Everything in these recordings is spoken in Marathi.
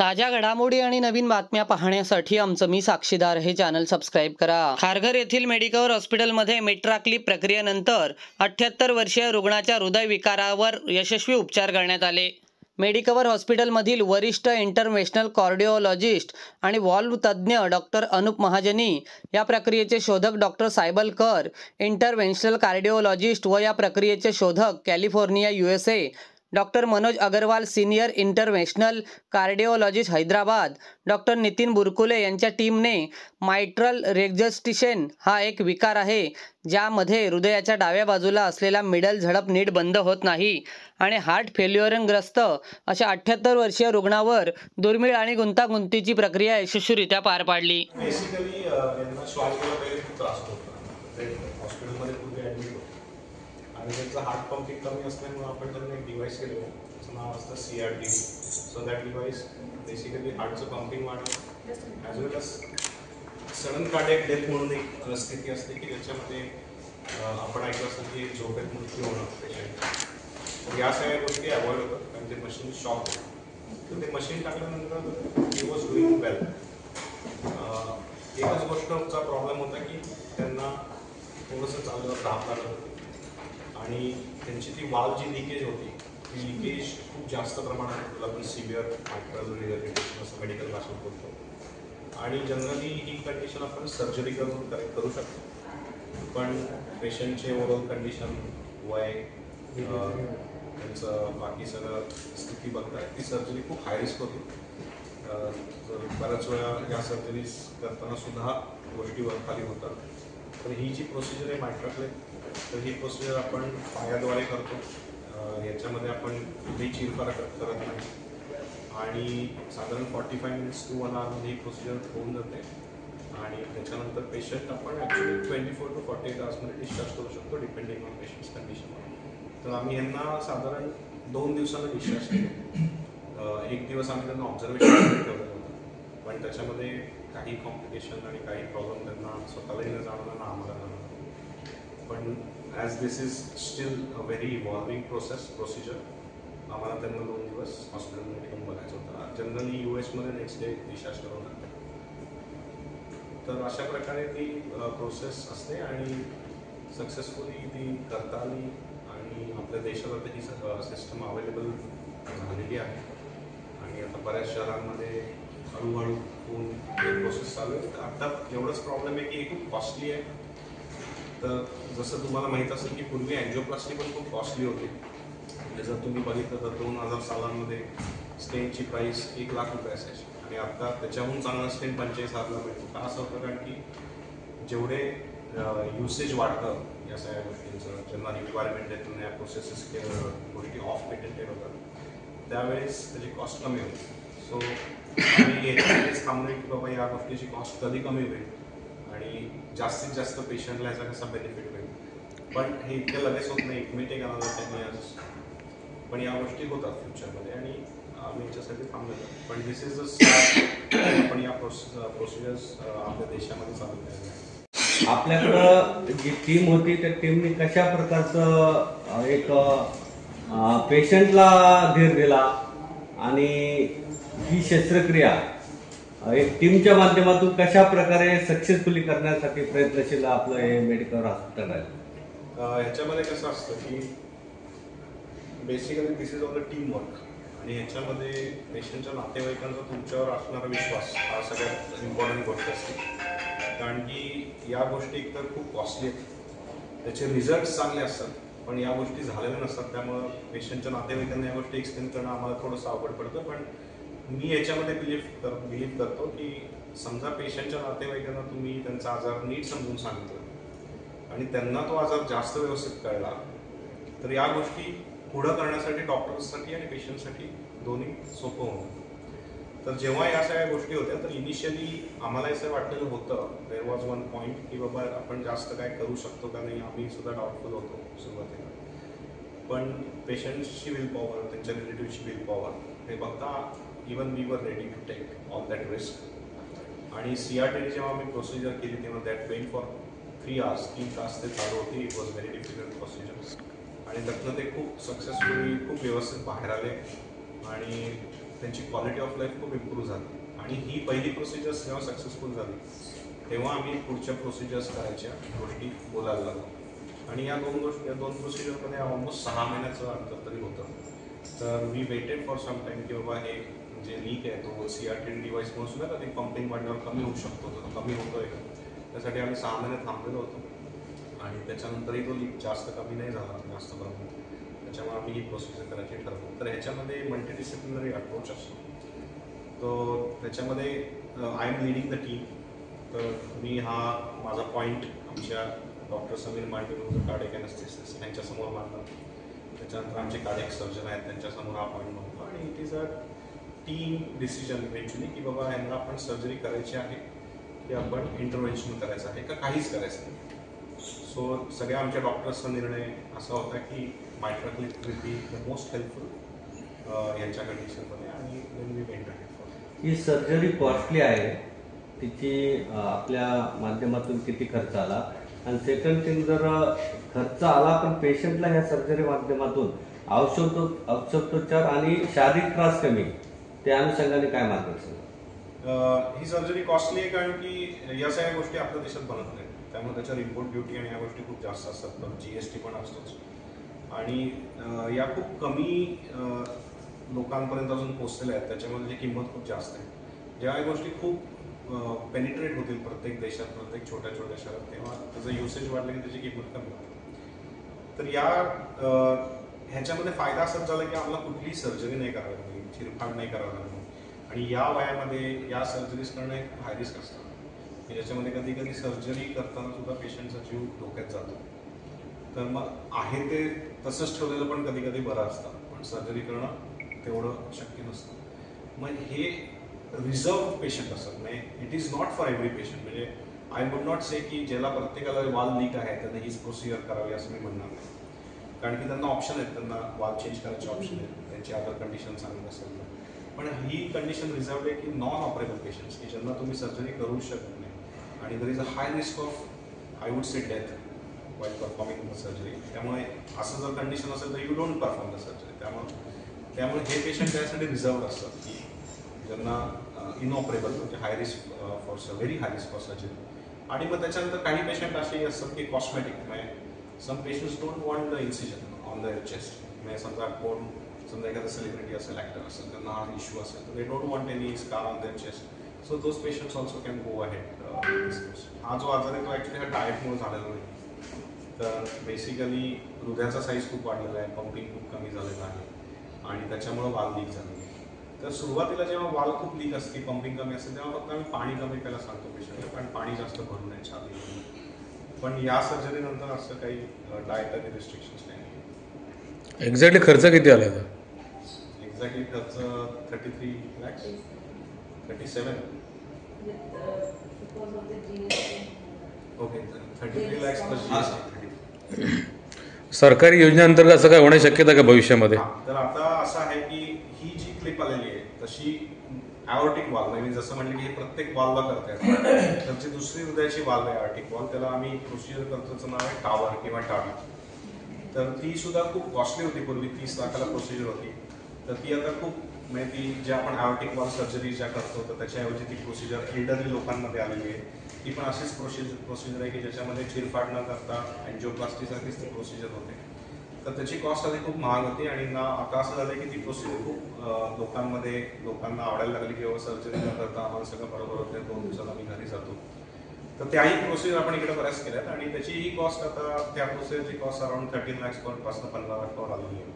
ताज्या घडामोडी आणि नवीन बातम्या पाहण्यासाठी आमचं मी साक्षीदार हे चॅनल सबस्क्राईब करा। खारघर येथील मेडिकवर हॉस्पिटलमध्ये मेट्राक्लिप प्रक्रियेनंतर 78 वर्षीय रुग्णाच्या हृदयविकारावर यशस्वी उपचार करण्यात आले। मेडिकवर हॉस्पिटलमधील वरिष्ठ इंटरव्हेन्शनल कार्डिओलॉजिस्ट आणि व्हॉल्व तज्ज्ञ डॉक्टर अनुप महाजनी, या प्रक्रियेचे शोधक डॉक्टर सायबलकर, इंटरव्हेन्शनल कार्डिओलॉजिस्ट व या प्रक्रियेचे शोधक California USA doctor Manoj Agrawal, senior interventional cardiologist Hyderabad, doctor Nitin Burkule यांच्या टीमने मायट्रल रेगस्टिशन हा एक विकार आहे ज्यामध्ये हृदयाच्या डाव्या बाजूला असलेला मिडल झडप नीट बंद होत नाही आणि हार्ट फेल्युअरग्रस्त अशा 78 वर्षीय रुग्णावर दुर्मिळ आणि गुंतागुंतीची प्रक्रिया यशस्वीरित्या पार पाडली। बेसिकली यांना श्वास घ्यायला पहिले खूप त्रास होतो, ते हॉस्पिटलमध्ये पूर्वी ॲडमिट होतो आणि त्यांचं हार्ट पंपिंग कमी असल्यामुळे आपण त्यांना एक डिव्हाइस केलं, त्याचं नाव असतं CRT। So that device basically हार्टचं पंपिंग वाढवतं as well as sudden cardiac death म्हणून एक स्थिती असते की ज्याच्यामध्ये आपण ऐकलं असतं की झोपेत मृत्यू होणं पेशंट, या सगळ्या गोष्टी अवॉइड होतात कारण ते मशीन शॉक होतं। तर ते मशीन टाकल्यानंतर ही वॉज डुईंग वेल। एकच गोष्टचा प्रॉब्लेम होता की त्यांना थोडंसं चाललं ताप आलं आणि त्यांची ती वाल्व जी लिकेज होती ती लिकेज खूप जास्त प्रमाणात आपण सिव्हिअर मायट्रल रिहॅबिलिटेशन असं मेडिकल भाषेत बोलतो आणि जनरली ही कंडिशन आपण सर्जरी करून करेक्ट करू शकतो, पण पेशंटचे ओव्हरऑल कंडिशन, वय, त्यांचं बाकी सगळं स्थिती बघता ती सर्जरी खूप हाय रिस्क होती। बऱ्याच वेळा या सर्जरीज करताना सुद्धा गोष्टी खाली होतात। तर ही जी प्रोसिजर आहे मायट्राक्लिप, तर ही प्रोसिजर आपण पायाद्वारे करतो, याच्यामध्ये आपण कुठेही चिरफार करत नाही आणि साधारण 45 मिनिट्स टू 1 आवरमध्ये ही प्रोसिजर होऊन जाते आणि त्याच्यानंतर पेशंट आपण ॲक्च्युली 24 to 48 आवर्समध्ये डिस्चार्ज करू शकतो डिपेंडिंग ऑन पेशंट्स कंडिशन। तर आम्ही यांना साधारण 2 दिवसांना डिस्चार्ज केलं। एक दिवस आम्ही त्यांना ऑब्झर्वेशन ठेवलं होतं, पण त्याच्यामध्ये काही कॉम्प्लिकेशन आणि काही प्रॉब्लेम त्यांना स्वतःलाही न जाणवलं ना आम्हाला जाणवलं, पण as this is steel a very evolving procedure आम्हाला त्यांना 2 दिवस हॉस्पिटलमध्ये घेऊन बघायचं होतं। Generally US next day discharge करून लागतं। तर अशा प्रकारे ती प्रोसेस असते आणि सक्सेसफुली ती करता आली आणि आपल्या देशात आता ही सिस्टम अवेलेबल झालेली आहे आणि आता बऱ्याच शहरांमध्ये हळूहळू होऊन एक प्रोसेस चालू आहे। तर आता एवढंच प्रॉब्लेम आहे की हे खूप कॉस्टली आहे। तर जसं तुम्हाला माहीत असेल की पूर्वी अँजिओप्लास्टी पण खूप कॉस्टली होती, म्हणजे जर तुम्ही बघितलं तर 2000 सालांमध्ये स्टेनची प्राईस 1 लाख रुपये असायची आणि आता त्याच्याहून चांगला स्टेन 45,000ला मिळतो। का असं होतं? कारण की जेवढे युसेज वाढतं या सगळ्या गोष्टींचं, ज्यांना रिक्वायरमेंट आहे त्यांना या प्रोसेसेस गोष्टी ऑफ पेटंटेड होतात त्यावेळेस त्याची कॉस्ट कमी होते। सो आम्ही याच्यामध्येच थांबलो की बाबा या गोष्टीची कॉस्ट कधी कमी होईल आणि जास्तीत जास्त पेशंटला याचा कसा बेनिफिट होईल, पण हे इतकं लगेच होत नाही, it may take another 10 years, पण या गोष्टी होतात फ्युचरमध्ये आणि आम्ही याच्यासाठी थांबलेलो। पण दिस इज अ स्टार्ट, आपण या प्रोसिजर्स आपल्या देशामध्ये चालू केलेल्या आहेत। आपल्याकडं जी टीम होती त्या टीमने कशा प्रकारचं एक पेशंटला धीर दिला आणि ही शस्त्रक्रिया एक टीमच्या माध्यमातून कशा प्रकारे सक्सेसफुली करण्यासाठी प्रयत्नशील आपलं हे मेडिकल हॉस्पिटल आहे। ह्याच्यामध्ये कसं असतं की basically this is all the team work आणि ह्याच्यामध्ये पेशंटच्या नातेवाईकांचा तुमच्यावर असणारा विश्वास हा सगळ्यात इम्पॉर्टंट गोष्ट असते, कारण की या गोष्टी एकतर खूप कॉस्टली आहेत, त्याचे रिझल्ट्स चांगले असतात पण या गोष्टी झालेल्या नसतात, त्यामुळं पेशंटच्या नातेवाईकांना या गोष्टी एक्सप्लेन करणं आम्हाला थोडंसं अवघड पडतं। पण मी याच्यामध्ये बिलीव्ह करतो की समजा पेशंटच्या नातेवाईकांना तुम्ही त्यांचा आजार नीट समजून सांगितलं आणि त्यांना तो आजार जास्त व्यवस्थित कळला तर या गोष्टी पुढं करण्यासाठी डॉक्टर्ससाठी आणि पेशंटसाठी दोन्ही सोपं होतं। तर जेव्हा या सगळ्या गोष्टी होत्या तर इनिशियली आम्हाला असं वाटलेलं होतं, देअर वॉज वन पॉईंट की बाबा आपण जास्त काय करू शकतो का नाही, आम्ही सुद्धा डाऊटफुल होतो सुरुवातीला, पण पेशंट्सची विल पॉवर, त्यांच्या रिलेटिव्हची विल पॉवर हे बघता even we were ready to take all that risk. आणि CRT जेव्हा आम्ही प्रोसिजर केली तेव्हा दॅट वेन फॉर 3 hours 3 तास ते चालू होती। It was very difficult procedure आणि त्यातनं ते खूप सक्सेसफुली खूप व्यवस्थित बाहेर आले आणि त्यांची क्वालिटी ऑफ लाईफ खूप इम्प्रूव्ह झाली. आणि ही पहिली प्रोसिजर्स जेव्हा सक्सेसफुल झाली तेव्हा आम्ही पुढच्या प्रोसिजर्स करायच्या गोष्टी बोलायला लागलो. आणि या दोन प्रोसिजरमध्ये ऑलमोस्ट 6 महिन्याचं अंतर तरी होतं. तर मी वेटेड फॉर सम टाईम की बाबा हे जे लीक आहे तो CRT डिव्हाइसमुळे सुद्धा कधी पंपिंग वाढल्यावर कमी होऊ शकतो, तो कमी होतोय का, त्यासाठी आम्ही 6 महिने थांबलेलो होतो. आणि त्याच्यानंतरही तो लीक जास्त कमी नाही झाला जास्त प्रमाणात, त्याच्यामुळे आम्ही ही प्रोसिजर करायची ठरवलं. तर ह्याच्यामध्ये मल्टीडिसिप्लिनरी अप्रोच असतो. तो त्याच्यामध्ये I am leading the team. तर मी हा माझा पॉईंट आमच्या doctor Sameer Mande cardiac anaesthetist यांच्यासमोर मांडला. त्याच्यानंतर आमचे कार्डियक सर्जन आहेत त्यांच्यासमोर हा पॉईंट मांडला. आणि it is a team decision eventually की बाबा यांना आपण सर्जरी करायची आहे की आपण इंटरव्हेन्शन करायचं आहे का काहीच करायचं नाही. सो सगळ्या आमच्या डॉक्टर्सचा निर्णय असा होता की mitral clip will be the most helpful यांच्या कंडिशनमध्ये. आणि then we went ahead for. ही सर्जरी कॉस्टली आहे, तिची आपल्या माध्यमातून किती खर्च आला, आणि सेकंड थिंग जर खर्च आला पण पेशंटला ह्या सर्जरी माध्यमातून औषधोपचार आणि शारीरिक त्रास कमी, त्या अनुषंगाने काय मार्गदर्शन? ही सर्जरी कॉस्टली आहे कारण की या सगळ्या गोष्टी आपल्या देशात बनत नाहीत, त्यामुळे त्याच्यावर इम्पोर्ट ड्युटी आणि या गोष्टी खूप जास्त असतात. पण GST पण असतोच. आणि या खूप कमी लोकांपर्यंत अजून पोचलेल्या आहेत, त्याच्यामध्ये किंमत खूप जास्त आहे. जेव्हा या गोष्टी खूप पेनिट्रेट होतील प्रत्येक देशात, प्रत्येक छोट्या छोट्या शहरात, तेव्हा त्याचं युसेज वाढलं की त्याची किंमत कमी होते. तर ह्याच्यामध्ये फायदा असाच झाला की आम्हाला कुठलीही सर्जरी नाही करावी लागली, चिरफाड नाही करावी लागली. आणि या वयामध्ये या सर्जरीज करणं एक हाय रिस्क असतं की ज्याच्यामध्ये कधी कधी सर्जरी करताना सुद्धा पेशंटचा जीव धोक्यात जातो. तर मग आहे ते तसंच ठेवलेलं पण कधी कधी बरं असतं, पण सर्जरी करणं तेवढं शक्य नसतं. मग हे रिझर्व पेशंट असतात, म्हणजे it is not for every patient. म्हणजे आय वुड नॉट से की ज्याला प्रत्येकाला वाल लीक आहे त्यांना हीच प्रोसिजर करावी असं मी म्हणणार नाही. कारण की त्यांना ऑप्शन आहेत, त्यांना वाल चेंज करायचे ऑप्शन आहेत, त्यांची अदर कंडिशन चांगली असेल तर. पण ही कंडिशन रिझर्व आहे की नॉन ऑपरेबल पेशंट्स की ज्यांना तुम्ही सर्जरी करू शकत नाही आणि there is a high risk of I would say death while performing the surgery. त्यामुळे असं जर कंडिशन असेल तर you don't perform the surgery. त्यामुळे हे पेशंट त्यासाठी रिझर्व असतात की ज्यांना इनऑपरेबल म्हणजे high risk for very high risk for surgery. आणि मग त्याच्यानंतर काही पेशंट असेही असतात की कॉस्मेटिक, म्हणजे some patients don't want the incision on the chest. म्हणजे समजा एखादा सेलिब्रिटी असेल, ॲक्टर असेल, त्यांना हा इश्यू असेल तर they don't want any scar on their chest. So those patients also can go ahead. हा जो आजार आहे तो ॲक्च्युली हा डाएटमुळे झालेला नाही. तर बेसिकली हृदयाचा साईज खूप वाढलेला आहे, पंपिंग खूप कमी झालेलं आहे आणि त्याच्यामुळं वाल लीक झालेली आहे. तर सुरुवातीला जेव्हा वाल खूप लीक असते, पंपिंग कमी असते, तेव्हा फक्त आम्ही पाणी कमी प्यायला सांगतो पेशंटला, कारण पाणी जास्त भरू नये छाती. पण या सर्जरीनंतर असं काही डाएटरी रिस्ट्रिक्शन्स नाही. एक्झॅक्टली खर्च किती आला होता? एक्झॅक्टली खर्च 33 lakhs, 37. Okay, 33 lakhs plus GST. सरकारी योजनेअंतर्गत असं काय होण्याची शक्यता का भविष्यामध्ये? तर आता असं आहे की ही जी क्लिप आलेली आहे तशी ॲओर्टिक वाल्व, म्हणजे जसं म्हणलं की हे प्रत्येक वाल्वला करता येतं. तर जी दुसरी हृदयाची वाल्व आहे ॲओर्टिक वाल्व, त्याला आम्ही प्रोसिजर करतो, त्याचं नाव आहे टावर किंवा टावी. तर ती सुद्धा खूप कॉस्टली होती, पूर्वी 30 लाखाला प्रोसिजर होती. तर ती आता खूप, म्हणजे ती जे आपण ॲओर्टिक वाल्व सर्जरी ज्या करतो तर त्याच्याऐवजी ती प्रोसिजर एल्डरली लोकांमध्ये आलेली आहे. ती पण अशीच प्रोसिजर आहे की ज्याच्यामध्ये चिरफाड न करता अँजिओप्लास्टीसारखीच ती प्रोसिजर होते. तर त्याची कॉस्ट आधी खूप महाग होती आणि आता असं झालं की ती प्रोसिजर खूप लोकांना आवडायला लागली की बाबा सर्जरी न करता आम्हाला सगळं बरोबर होतं, 2 दिवसात आम्ही घरी जातो. तर त्याही प्रोसिजर आपण इकडे बऱ्याच केल्यात आणि त्याचीही कॉस्ट आता त्या प्रोसिजरची कॉस्ट अराउंड 13 lakhs पासून 15 लाखावर आलेली आहे.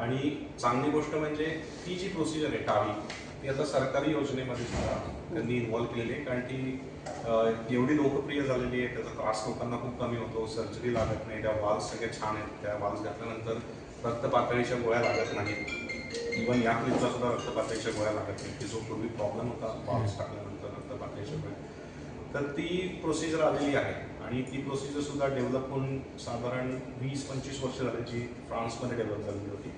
आणि चांगली गोष्ट म्हणजे ती जी प्रोसिजर आहे टावी, ती आता सरकारी योजनेमध्ये सुद्धा त्यांनी इन्व्हॉल्व केलेली आहे, कारण ती एवढी लोकप्रिय झालेली आहे, त्याचा त्रास लोकांना खूप कमी होतो, सर्जरी लागत नाही, त्या वाल्स सगळ्या छान आहेत, त्या वाल्स घातल्यानंतर रक्त पातळीच्या गोळ्या लागत नाहीत. इव्हन या क्लिपला सुद्धा रक्त पातळीच्या गोळ्या लागत नाही, की जो पूर्वी प्रॉब्लेम होता वाल्स टाकल्यानंतर रक्त पातळीच्या गोळ्या. तर ती प्रोसिजर आलेली आहे आणि ती प्रोसिजर सुद्धा डेव्हलप होऊन साधारण 20-25 वर्ष झाली, जी फ्रान्समध्ये डेव्हलप झालेली होती.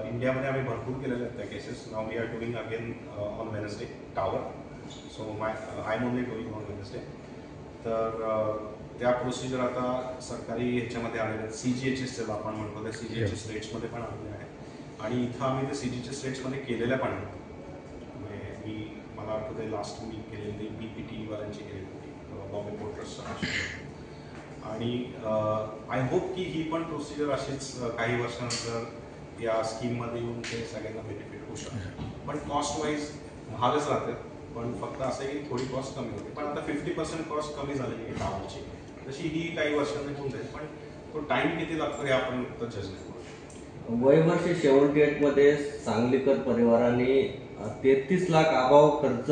इंडियामध्ये आम्ही भरपूर केलेल्या आहेत त्या cases. Now we are doing again on Wednesday tower. So I am only doing on Wednesday. तर त्या प्रोसिजर आता सरकारी ह्याच्यामध्ये आलेल्या आहेत. CGHS ज्याला आपण म्हणतो त्या CGHS रेट्समध्ये पण आलेल्या आहेत आणि इथं आम्ही ते CGHS रेट्समध्ये केलेल्या पण आहेत. मार्फत लास्ट वीक केलेली PPT वाल्यांची केलेली होती बॉम्बे पोर्ट ट्रस्टच्या आणि आय होप की ही पण प्रोसिजर अशीच काही वर्षानंतर या स्कीममध्ये येऊन ते सगळ्यांना बेनिफिट होऊ शकते. पण कॉस्ट वाईज महागच राहते, पण फक्त असं आहे की थोडी कॉस्ट कमी होते. पण आता 50% कॉस्ट कमी झालेली आहे टावरची, तशी ही काही वर्षांनी होऊन जाईल. पण तो टाइम किती लागतो हे आपण जज नाही करू शकतो. वयवर्ष 78 मध्ये सांगलीकर परिवाराने 33 लाख अभाव खर्च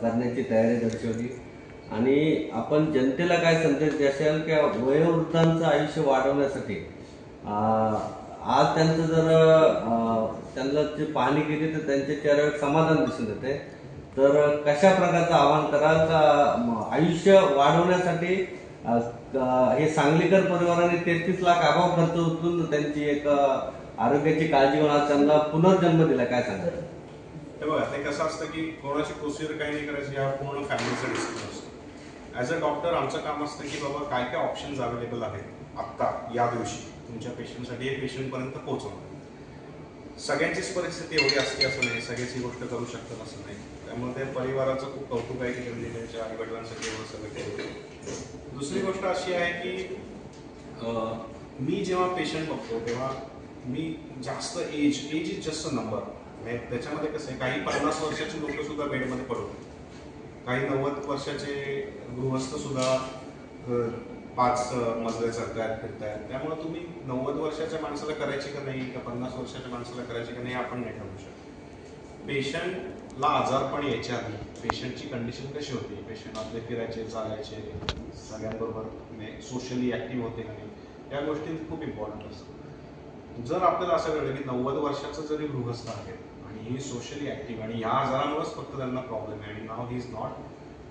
करण्याची तयारी दर्शवली. आणि आपण जनतेला काय संदेश द्याल की वयोवृद्धांचं आयुष्य वाढवण्यासाठी आज त्यांचं जर त्यांना जी पाहणी केली तर त्यांच्या चेहऱ्यावर समाधान दिसून येते. तर कशा प्रकारचं आवाहन कराल का आयुष्य वाढवण्यासाठी हे सांगलीकर परिवाराने 33 लाख अभाव खर्च उचलून त्यांची एक आरोग्याची काळजी घेऊन आज त्यांना पुनर्जन्म दिला, काय सांगाल? हे बघा, ते कसं असतं की कोणाची प्रोसिजर काही नाही करायची, हा पूर्ण फॅमिलीचा डिसिजन असतो. ॲज अ डॉक्टर आमचं काम असतं की बाबा काय काय ऑप्शन्स अवेलेबल आहेत आत्ता या दिवशी तुमच्या पेशंटसाठी हे पेशंटपर्यंत पोहोचवणं. सगळ्यांचीच परिस्थिती एवढी असते असं नाही, सगळ्याच ही गोष्ट करू शकतात असं नाही. त्यामुळे त्या परिवाराचं खूप कौतुक आहे की त्यांनी त्यांच्या आईवडिलांसाठी एवढं सगळं केलं. दुसरी गोष्ट अशी आहे की मी जेव्हा पेशंट बघतो तेव्हा मी जास्त age is just a number. त्याच्यामध्ये कसं आहे, काही 50 वर्षाचे लोक सुद्धा बेडमध्ये पडतात, काही 90 वर्षाचे गृहस्थ सुद्धा 5 मजले चढतायत फिरतायत. त्यामुळे तुम्ही 90 वर्षाच्या माणसाला करायची का नाही, का 50 वर्षाच्या माणसाला करायची का नाही आपण नाही ठरवू शकत. पेशंटला आजारपण यायच्या आधी पेशंटची कंडिशन कशी होती, पेशंट आपले फिरायचे, चालायचे, सगळ्यांबरोबर सोशली ॲक्टिव्ह होते का नाही, या गोष्टी खूप इम्पॉर्टंट असतात. जर आपल्याला असं कळलं की 90 वर्षाचं जरी गृहस्थ आहे आणि ही सोशली ॲक्टिव्ह आणि या आजारामुळेच फक्त त्यांना प्रॉब्लेम आहे आणि नाव he is not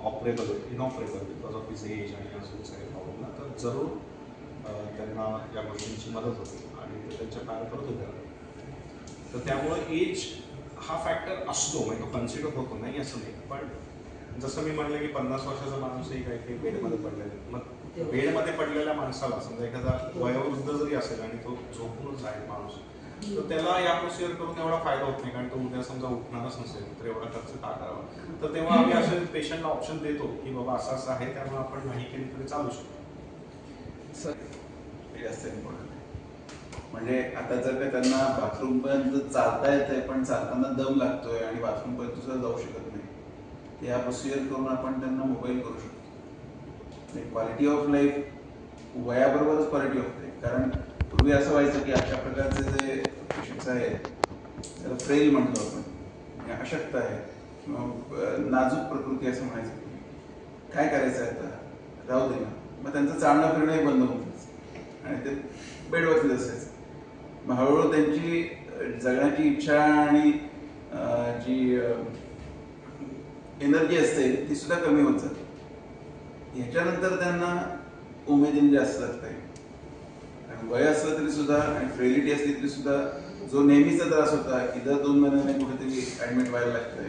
inoperable because of his age आणि अजून सगळे प्रॉब्लेमला, तर जरूर त्यांना या गोष्टींची मदत होते आणि ते त्यांच्या पायावर परत उभे राहतात. तर त्यामुळे एज हा फॅक्टर असतो, म्हणजे तो कन्सिडर होतो, नाही असं नाही. पण जसं मी म्हणलं की 50 वर्षाचा माणूसही काही बेडमध्ये पडलेला, मग बेडमध्ये पडलेल्या माणसाला समजा एखादा वयोवृद्ध जरी असेल आणि तो झोपूनच आहे माणूस, तर त्याला या प्रोसिजर करून एवढा फायदा होत नाही, कारण तो उद्या समजा उठणारच नसेल तर एवढा खर्च का करावा. तर तेव्हा आम्ही असे पेशंटला ऑप्शन देतो की बाबा असं असं आहे, त्यामुळे आपण नाही केली तरी चालू शकतो. म्हणजे आता जर का त्यांना बाथरूम पर्यंत चालता येत आहे पण चालताना दम लागतोय आणि बाथरूम पर्यंत सुद्धा जाऊ शकत नाही, तर या प्रोसिजर करून आपण त्यांना मोबाईल करू शकतो. क्वालिटी ऑफ लाईफ वयाबरोबरच क्वालिटी ऑफ लाईफ. कारण पूर्वी असं व्हायचं की अशा प्रकारचे जे पेशंट्स आहेत त्याला फ्रेल म्हणतो आपण, अशक्त आहे किंवा नाजूक प्रकृती असं म्हणायचं. काय करायचं आहे आता, राहू दे ना, मग त्यांचं चालणं फिरणंही बंद होऊन जायचं आणि ते बेडवरतीच असायचं. मग हळूहळू त्यांची जगण्याची इच्छा आणि जी एनर्जी असते ती सुद्धा कमी होत जाते. ह्याच्यानंतर त्यांना उमेदीने जास्त लागत आहे. वय असलं तरी सुद्धा आणि फ्रेलिटी असली तरी सुद्धा जो नेहमीचा त्रास होता की दर 2 महिन्याने कुठेतरी ऍडमिट व्हायला लागतंय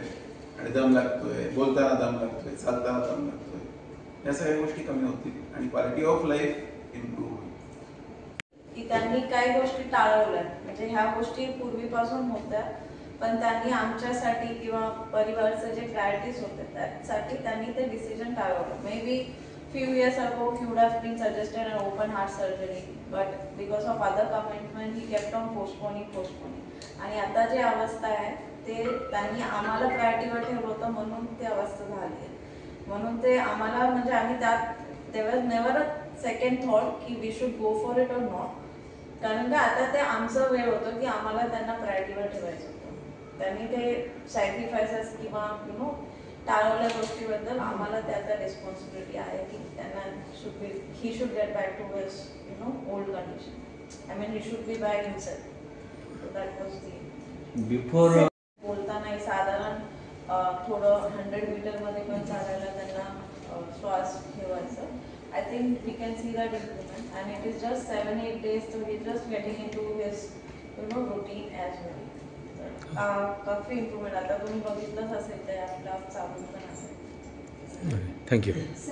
आणि दम लागतोय, बोलताना दम लागतोय, चालताना दम लागतोय, या सगळ्या गोष्टी कमी होतील आणि क्वालिटी ऑफ लाईफ इम्प्रूव्ह होईल. की त्यांनी काही गोष्टी टाळवल्या, म्हणजे ह्या गोष्टी पूर्वीपासून होत्या, पण त्यांनी आमच्यासाठी किंवा परिवारचे जे प्रायोरिटीज होते त्यासाठी त्यांनी ते डिसिजन टाळवलं. Maybe few years ago he would have been suggested an open heart surgery, but because of other commitment he kept on postponing. आणि आता जी अवस्था आहे ते त्यांनी आम्हाला प्रायोरिटीवर ठेवलं होतं म्हणून ती अवस्था झाली आहे. म्हणून ते आम्हाला, म्हणजे आम्ही त्यात they never a second thought की we should go for it or not. कारण की आता ते आमचं वेळ होतं की आम्हाला त्यांना प्रायोरिटीवर ठेवायचं होतं. त्यांनी ते सॅक्रिफायसेस किंवा टाळवल्या गोष्टीबद्दल आम्हाला त्याचा रिस्पॉन्सिबिलिटी आहे की त्यांना he should get back to his old condition. I mean he should be back himself. So that was the before. बोलताना साधारण थोडं 100 मीटरमध्ये पण चालायला त्यांना श्वास ठेवायचं. I think we can see that improvement, and it is just 7-8 days, so he's just getting into his routine as well. Coffee improvement आता तुम्ही बघितलंच असेल, ते आपला चालू पण असेल. थँक्यू.